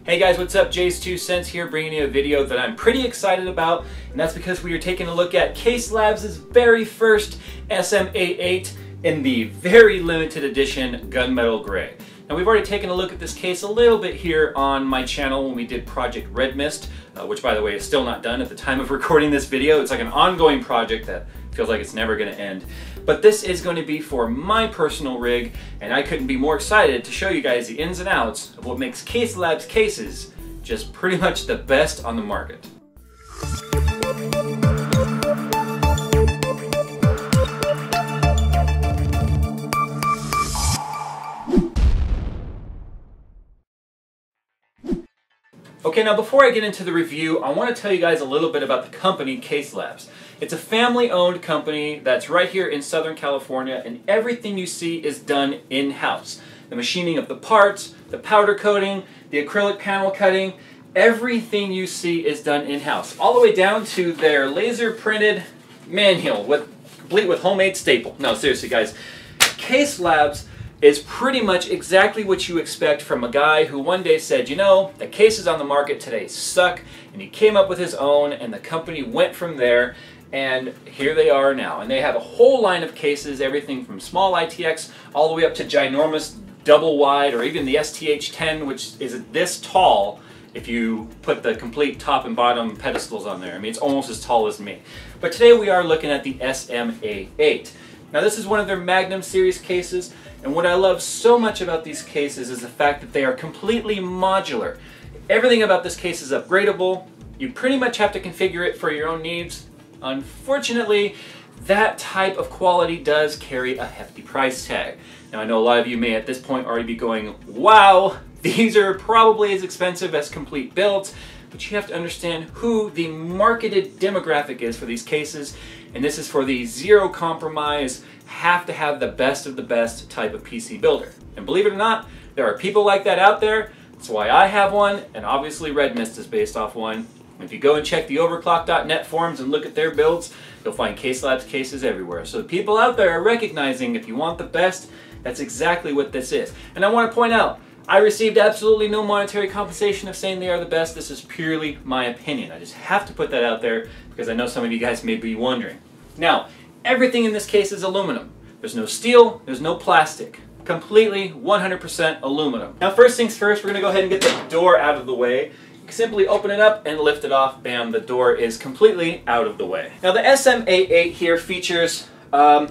Hey guys, what's up? JayzTwoCents here, bringing you a video that I'm pretty excited about, and that's because we are taking a look at CaseLabs' very first SMA8 in the very limited edition Gunmetal Gray. Now we've already taken a look at this case a little bit here on my channel when we did Project Red Mist, which by the way is still not done at the time of recording this video. It's like an ongoing project that feels like it's never going to end. But this is going to be for my personal rig, and I couldn't be more excited to show you guys the ins and outs of what makes CaseLabs cases just pretty much the best on the market. Okay, now before I get into the review, I want to tell you guys a little bit about the company CaseLabs. It's a family-owned company that's right here in Southern California, and everything you see is done in-house. The machining of the parts, the powder coating, the acrylic panel cutting, everything you see is done in-house. All the way down to their laser-printed manual, complete with homemade staple. No, seriously guys, CaseLabs is pretty much exactly what you expect from a guy who one day said, you know, the cases on the market today suck, and he came up with his own, and the company went from there, and here they are now. And they have a whole line of cases, everything from small ITX all the way up to ginormous double wide, or even the STH10, which is this tall if you put the complete top and bottom pedestals on there. I mean, it's almost as tall as me. But today we are looking at the SMA8. Now this is one of their Magnum series cases, and what I love so much about these cases is the fact that they are completely modular. Everything about this case is upgradable. You pretty much have to configure it for your own needs. Unfortunately, that type of quality does carry a hefty price tag. Now I know a lot of you may at this point already be going, wow, these are probably as expensive as complete builds, but you have to understand who the marketed demographic is for these cases, and this is for the zero compromise, have to have the best of the best type of PC builder. And believe it or not, there are people like that out there. That's why I have one, and obviously Red Mist is based off one. If you go and check the overclock.net forums and look at their builds, you'll find CaseLabs cases everywhere. So the people out there are recognizing if you want the best, that's exactly what this is. And I want to point out, I received absolutely no monetary compensation of saying they are the best. This is purely my opinion. I just have to put that out there because I know some of you guys may be wondering. Now, everything in this case is aluminum. There's no steel, there's no plastic. Completely 100% aluminum. Now first things first, we're going to go ahead and get the door out of the way. Simply open it up and lift it off. Bam, the door is completely out of the way. Now the SMA8 here features a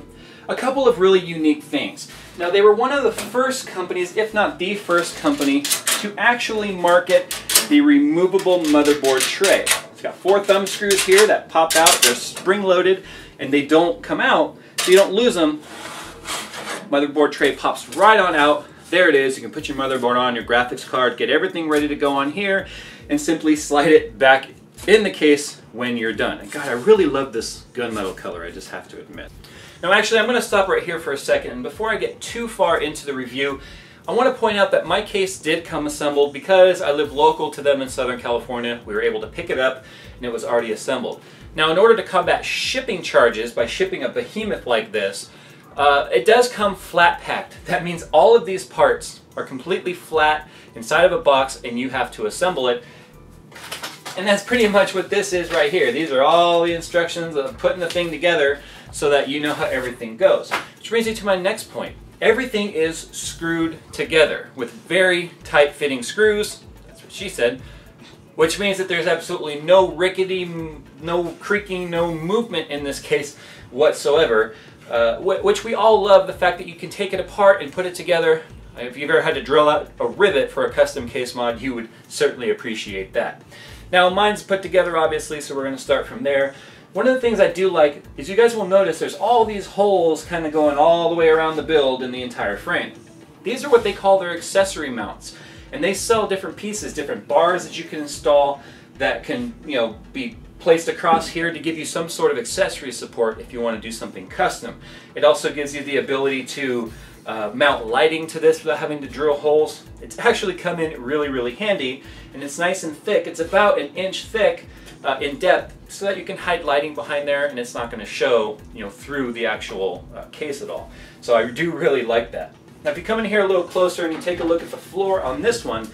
couple of really unique things. Now they were one of the first companies, if not the first company, to actually market the removable motherboard tray. It's got 4 thumb screws here that pop out. They're spring loaded and they don't come out, so you don't lose them. Motherboard tray pops right on out. There it is. You can put your motherboard on, your graphics card, get everything ready to go on here, and simply slide it back in the case when you're done. And God, I really love this gunmetal color, I just have to admit. Now actually, I'm going to stop right here for a second, and before I get too far into the review, I want to point out that my case did come assembled because I live local to them in Southern California. We were able to pick it up, and it was already assembled. Now in order to combat shipping charges by shipping a behemoth like this, it does come flat packed. That means all of these parts are completely flat inside of a box and you have to assemble it. And that's pretty much what this is right here. These are all the instructions of putting the thing together so that you know how everything goes. Which brings me to my next point. Everything is screwed together with very tight fitting screws. That's what she said. Which means that there's absolutely no rickety, no creaking, no movement in this case whatsoever. Which we all love, the fact that you can take it apart and put it together. If you've ever had to drill out a rivet for a custom case mod, you would certainly appreciate that. Now mine's put together obviously, so we're going to start from there. One of the things I do like is you guys will notice there's all these holes kind of going all the way around the build in the entire frame. These are what they call their accessory mounts, and they sell different pieces, different bars that you can install that can, you know, be placed across here to give you some sort of accessory support if you want to do something custom. It also gives you the ability to mount lighting to this without having to drill holes. It's actually come in really, really handy, and it's nice and thick. It's about 1 inch thick in depth, so that you can hide lighting behind there and it's not going to show, you know, through the actual case at all. So I do really like that. Now if you come in here a little closer and you take a look at the floor on this one,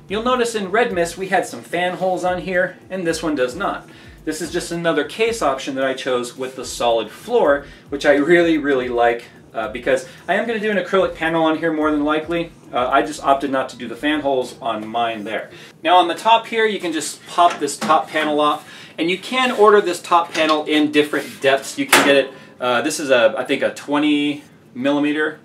You'll notice in Red Mist we had some fan holes on here, and this one does not. This is just another case option that I chose with the solid floor, which I really like because I am going to do an acrylic panel on here more than likely. I just opted not to do the fan holes on mine there. Now on the top here, you can just pop this top panel off, and you can order this top panel in different depths. You can get it, this is I think a 20 millimeter,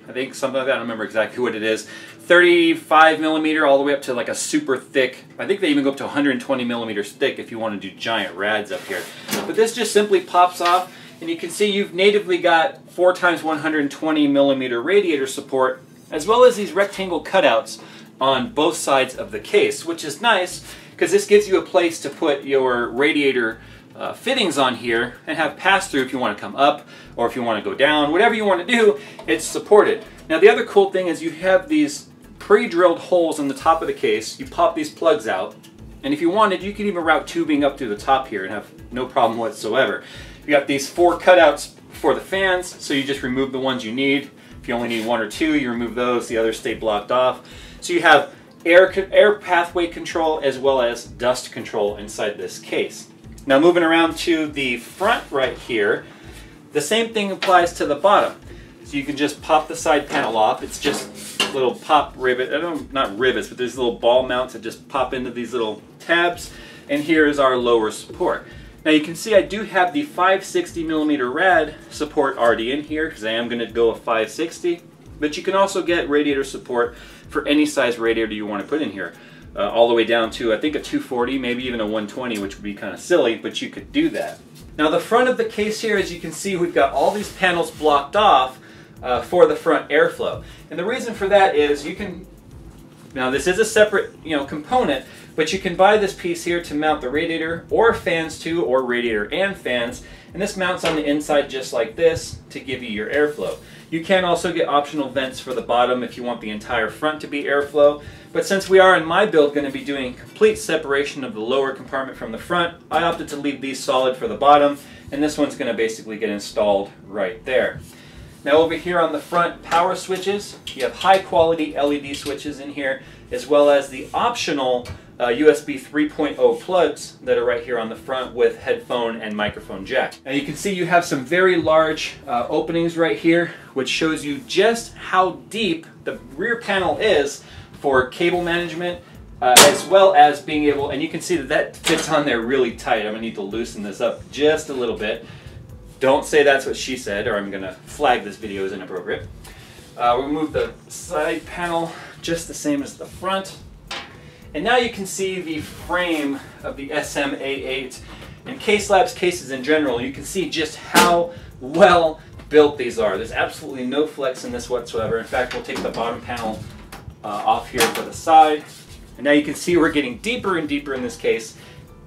I think something like that, I don't remember exactly what it is. 35 millimeter all the way up to like a super thick, I think they even go up to 120 millimeters thick if you want to do giant rads up here. But this just simply pops off, and you can see you've natively got 4x 120 millimeter radiator support, as well as these rectangle cutouts on both sides of the case, which is nice because this gives you a place to put your radiator fittings on here and have pass-through if you want to come up or if you want to go down. Whatever you want to do, it's supported. Now the other cool thing is you have these pre-drilled holes in the top of the case. You pop these plugs out, and if you wanted, you could even route tubing up through the top here and have no problem whatsoever. You got these 4 cutouts for the fans, so you just remove the ones you need. If you only need 1 or 2, you remove those, the others stay blocked off. So you have air pathway control as well as dust control inside this case. Now moving around to the front right here, the same thing applies to the bottom. So you can just pop the side panel off. It's just little pop rivet, not rivets, but there's little ball mounts that just pop into these little tabs. And here is our lower support. Now you can see I do have the 560 millimeter rad support already in here because I am going to go a 560. But you can also get radiator support for any size radiator you want to put in here. All the way down to I think a 240, maybe even a 120, which would be kind of silly, but you could do that. Now the front of the case here, as you can see, we've got all these panels blocked off for the front airflow. And the reason for that is you can, now this is a separate component, but you can buy this piece here to mount the radiator or fans to, or radiator and fans, and this mounts on the inside just like this to give you your airflow. You can also get optional vents for the bottom if you want the entire front to be airflow, but since we are in my build going to be doing complete separation of the lower compartment from the front, I opted to leave these solid for the bottom, and this one's going to basically get installed right there. Now over here on the front, power switches. You have high quality LED switches in here, as well as the optional USB 3.0 plugs that are right here on the front with headphone and microphone jack. Now you can see you have some very large openings right here, which shows you just how deep the rear panel is for cable management, as well as being able, and you can see that that fits on there really tight. I'm going to need to loosen this up just a little bit. Don't say that's what she said, or I'm going to flag this video as inappropriate. We'll move the side panel just the same as the front. And now you can see the frame of the SMA8 and CaseLabs cases in general. You can see just how well built these are. There's absolutely no flex in this whatsoever. In fact, we'll take the bottom panel off here for the side. And now you can see we're getting deeper and deeper in this case,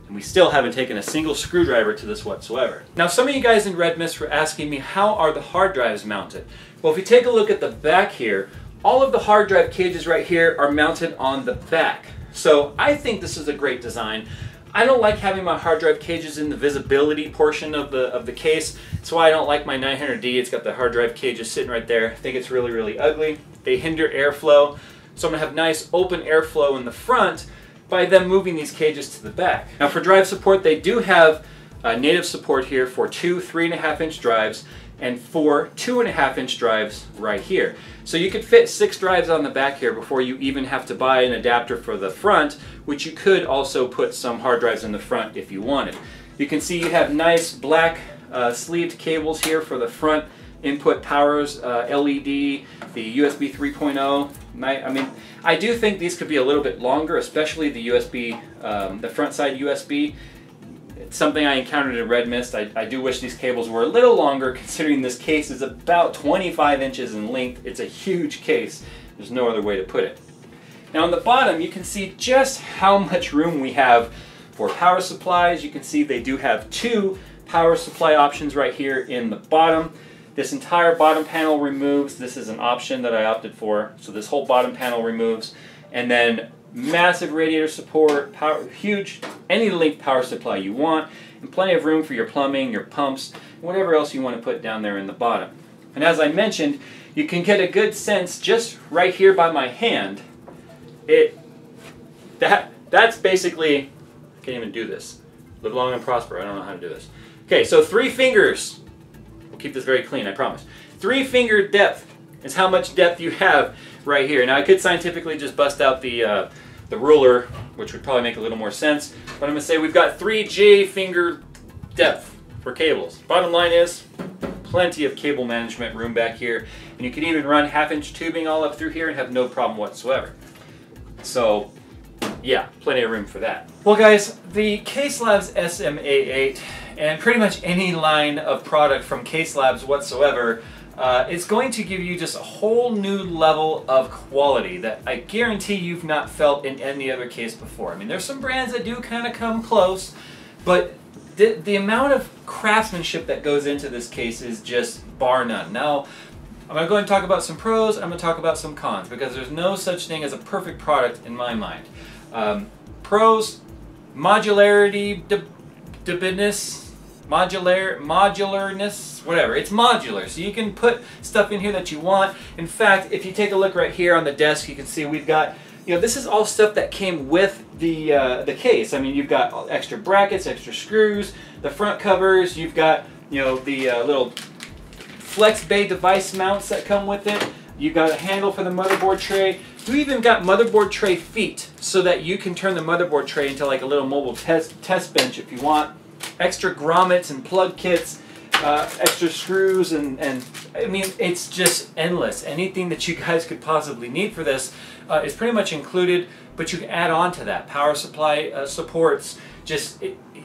and we still haven't taken a single screwdriver to this whatsoever. Now some of you guys in Red Mist were asking me, how are the hard drives mounted? Well, if you take a look at the back here, all of the hard drive cages right here are mounted on the back. So I think this is a great design. I don't like having my hard drive cages in the visibility portion of the case. That's why I don't like my 900D. It's got the hard drive cages sitting right there. I think it's really ugly. They hinder airflow. So I'm going to have nice open airflow in the front by them moving these cages to the back. Now for drive support, they do have native support here for 2 3.5-inch drives and 4 2.5-inch drives right here. So you could fit 6 drives on the back here before you even have to buy an adapter for the front, which you could also put some hard drives in the front if you wanted. You can see you have nice black sleeved cables here for the front input powers, LED, the USB 3.0. I mean, I do think these could be a little bit longer, especially the USB, the front side USB. It's something I encountered in Red Mist. I do wish these cables were a little longer, considering this case is about 25 inches in length. It's a huge case. There's no other way to put it. Now on the bottom, you can see just how much room we have for power supplies. You can see they do have 2 power supply options right here in the bottom. This entire bottom panel removes. This is an option that I opted for. So this whole bottom panel removes. And then massive radiator support, power, huge, any length power supply you want, and plenty of room for your plumbing, your pumps, whatever else you want to put down there in the bottom. And as I mentioned, you can get a good sense just right here by my hand. that's basically, I can't even do this. Live long and prosper. I don't know how to do this. Okay, so 3 fingers. We'll keep this very clean, I promise. 3-finger depth is how much depth you have right here. Now I could scientifically just bust out the ruler, which would probably make a little more sense. But I'm going to say we've got 3 J-finger depth for cables. Bottom line is, plenty of cable management room back here. And you can even run 1/2-inch tubing all up through here and have no problem whatsoever. So, yeah, plenty of room for that. Well guys, the CaseLabs SMA8 and pretty much any line of product from CaseLabs whatsoever is going to give you just a whole new level of quality that I guarantee you've not felt in any other case before. I mean, there's some brands that do kind of come close, but the amount of craftsmanship that goes into this case is just bar none. Now, I'm going to go ahead and talk about some pros, I'm going to talk about some cons, because there's no such thing as a perfect product in my mind. Pros, modularity, modularness, whatever. It's modular, so you can put stuff in here that you want. In fact, if you take a look right here on the desk, you can see we've got, you know, this is all stuff that came with the case. I mean, you've got extra brackets, extra screws, the front covers, you've got, you know, the little flex bay device mounts that come with it. You've got a handle for the motherboard tray. You even got motherboard tray feet so that you can turn the motherboard tray into like a little mobile test bench if you want. Extra grommets and plug kits, extra screws, and I mean, it's just endless. Anything that you guys could possibly need for this is pretty much included, but you can add on to that. Power supply supports,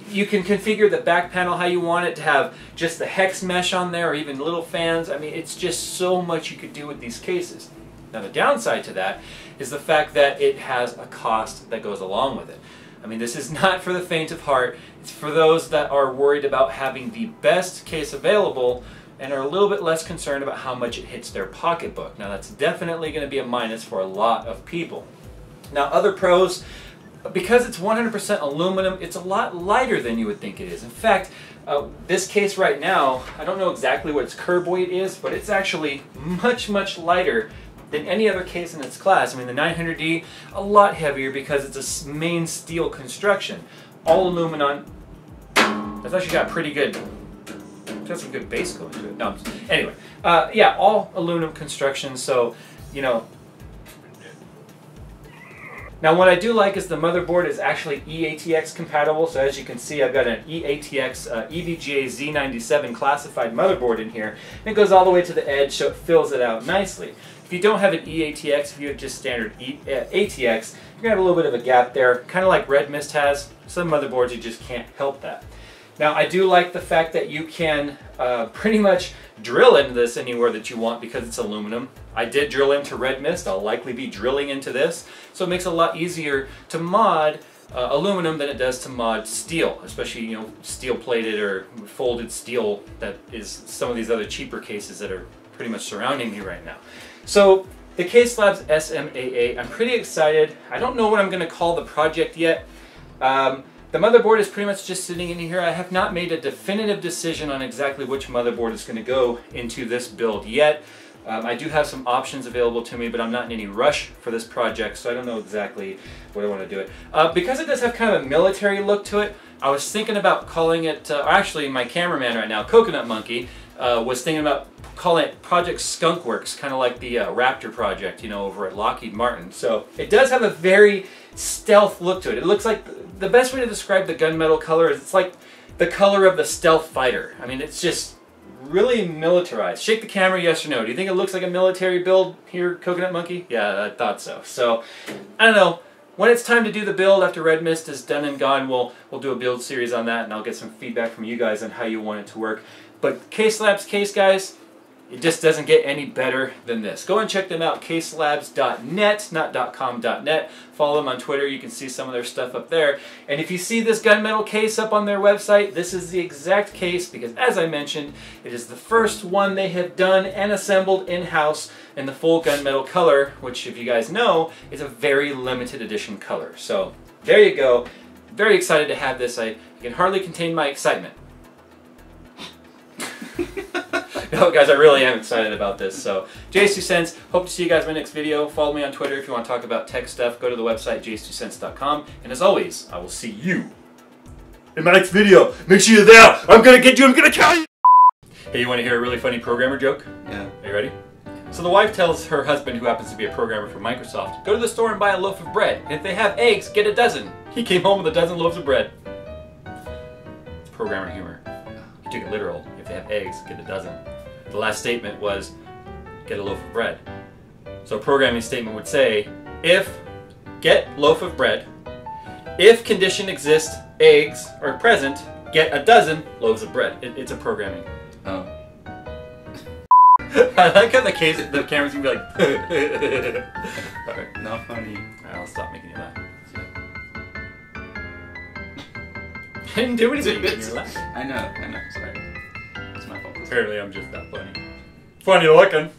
you can configure the back panel how you want it to have just the hex mesh on there or even little fans. I mean, it's just so much you could do with these cases. Now the downside to that is the fact that it has a cost that goes along with it. I mean, this is not for the faint of heart. It's for those that are worried about having the best case available and are a little bit less concerned about how much it hits their pocketbook. Now that's definitely going to be a minus for a lot of people. Now other pros, because it's 100% aluminum, it's a lot lighter than you would think it is. In fact, this case right now, I don't know exactly what its curb weight is, but it's actually much, much lighter than any other case in its class. I mean, the 900D, a lot heavier because it's a main steel construction. All aluminum. That's actually got pretty good, it's got some good base going to it. No, anyway, yeah, all aluminum construction, so, you know. Now what I do like is the motherboard is actually eATX compatible, so as you can see I've got an eATX EVGA Z97 classified motherboard in here, and it goes all the way to the edge so it fills it out nicely. If you don't have an eATX, if you have just standard ATX, you're going to have a little bit of a gap there, kind of like Red Mist has. Some motherboards you just can't help that. Now I do like the fact that you can pretty much drill into this anywhere that you want because it's aluminum. I did drill into Red Mist, I'll likely be drilling into this, so it makes it a lot easier to mod aluminum than it does to mod steel, especially, you know, steel plated or folded steel that is some of these other cheaper cases that are pretty much surrounding me right now. So the CaseLabs SMA8, I'm pretty excited. I don't know what I'm going to call the project yet. The motherboard is pretty much just sitting in here. I have not made a definitive decision on exactly which motherboard is going to go into this build yet. I do have some options available to me, but I'm not in any rush for this project, so I don't know exactly what I want to do it. Because it does have kind of a military look to it, I was thinking about calling it, actually my cameraman right now, Coconut Monkey, was thinking about calling it Project Skunkworks, kind of like the Raptor project, you know, over at Lockheed Martin. So it does have a very stealth look to it. It looks like, the best way to describe the gunmetal color is it's like the color of the stealth fighter. I mean, it's just really militarized. Shake the camera, yes or no. Do you think it looks like a military build here, Coconut Monkey? Yeah, I thought so. So, I don't know. When it's time to do the build after Red Mist is done and gone, we'll do a build series on that, and I'll get some feedback from you guys on how you want it to work. But CaseLabs case, guys, it just doesn't get any better than this. Go and check them out, caselabs.net, not .com.net. Follow them on Twitter. You can see some of their stuff up there. And if you see this gunmetal case up on their website, this is the exact case because, as I mentioned, it is the first one they have done and assembled in-house in the full gunmetal color, which, if you guys know, is a very limited edition color. So, there you go. Very excited to have this. I can hardly contain my excitement. No, guys, I really am excited about this. So, JayzTwoCents, hope to see you guys in my next video. Follow me on Twitter if you want to talk about tech stuff. Go to the website, JayzTwoCents.com. And as always, I will see you in my next video. Make sure you're there. I'm going to get you. I'm going to kill you. Hey, you want to hear a really funny programmer joke? Yeah. Are you ready? So the wife tells her husband, who happens to be a programmer for Microsoft, go to the store and buy a loaf of bread. And if they have eggs, get a dozen. He came home with a dozen loaves of bread. It's programmer humor. He took it literal. If they have eggs, get a dozen. The last statement was, get a loaf of bread. So a programming statement would say, if, get loaf of bread, if condition exists, eggs are present, get a dozen loaves of bread. It's a programming. Oh. I like how the camera's gonna be like. Alright. Not funny. Alright, I'll stop making you laugh. I didn't do anything. You're laughing. I know, sorry. It's my fault. Apparently I'm just that funny. Funny looking.